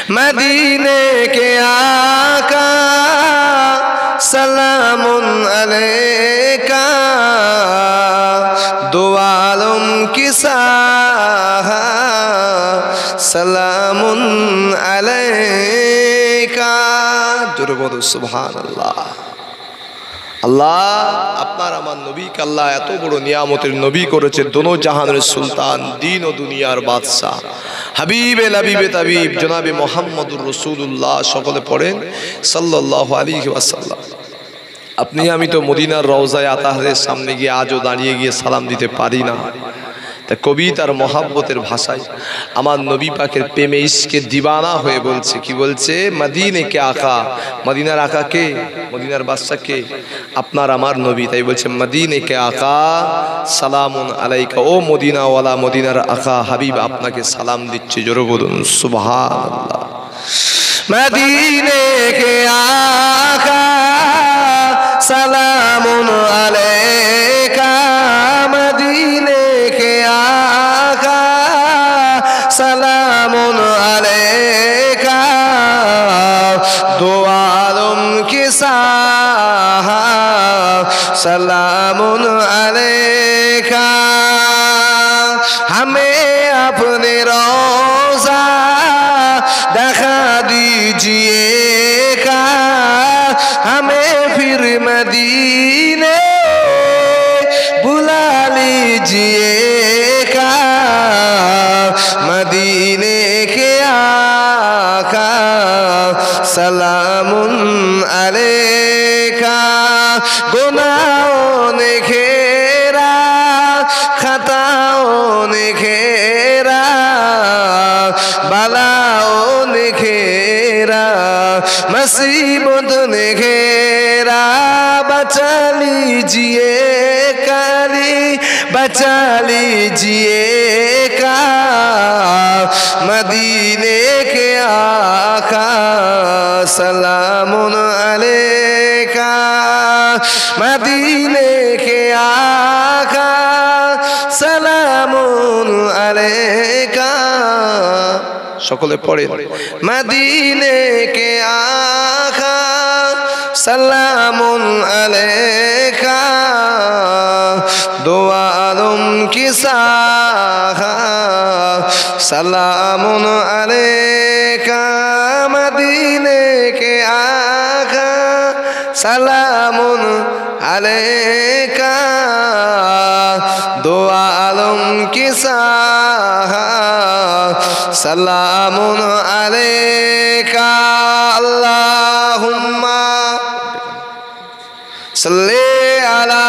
मदीने के आका सलामुन अलैका दो आलम की साहा सलामुन अलैका। जोरे बोलो सुभान अल्लाह। আল্লাহ আপনার আমার নবীকে আল্লাহ এত বড় নিয়ামতের নবী করেছে, দোনো জাহানের সুলতান, দিন ও দুনিয়ার বাদশা, হাবিবে লাবিবে তাবিব জনাবে মুহাম্মদুর রাসূলুল্লাহ। সকলে পড়েন সাল্লাল্লাহু আলাইহি ওয়াসাল্লাম। আপনি আমি তো মদিনার রওজায়ে আতাহারের সামনে গিয়ে আজও দাঁড়িয়ে গিয়ে সালাম দিতে পারি না। তা কবি তার মহাব্বতের ভাষায় আমার নবী পাকের প্রেমে ইশকে দিবানা হয়ে বলছে, কি বলছে? মদিনে কে আকা, মদিনার আকা কে, মদিনার বাদশা কে? আপনার আমার নবী। তাই বলছে মদিনে কে আকা সালামুন আলাইকা, ও মদিনাওয়ালা, মদিনার আকা হাবিব আপনাকে সালাম দিচ্ছে। জোরে বলুন সুবহানাল্লাহ। মদিনে কে আকা সালামুন আলাইকা, মদিনে কে আকা সালামুন আলাইকা দো আলম কি সাহা सलामुन अलैका। हमें अपने रोज़ा दिखा दीजिएगा, हमें फिर मदीने बुला लीजिएगा। मदीने के आका सलामुन अलैका। गुनाहों ने घेरा, खताओं ने घेरा, बलाओं ने घेरा, मुसीबत ने घेरा, बचा लीजिए करी, बचा लीजिएगा। मदीने के आका सलामुन अलैका। मदीने के आका सलामुन अलैका। সকলে পড়ে মদিনে কে আকা सलामुन अलैका दो आलम की साहा सलामुन अलैका। मदीने के आका सलामुन अलैका दो आलम की साहा सलामुन अलैका। अल्लाहुम्मा सल्ले अला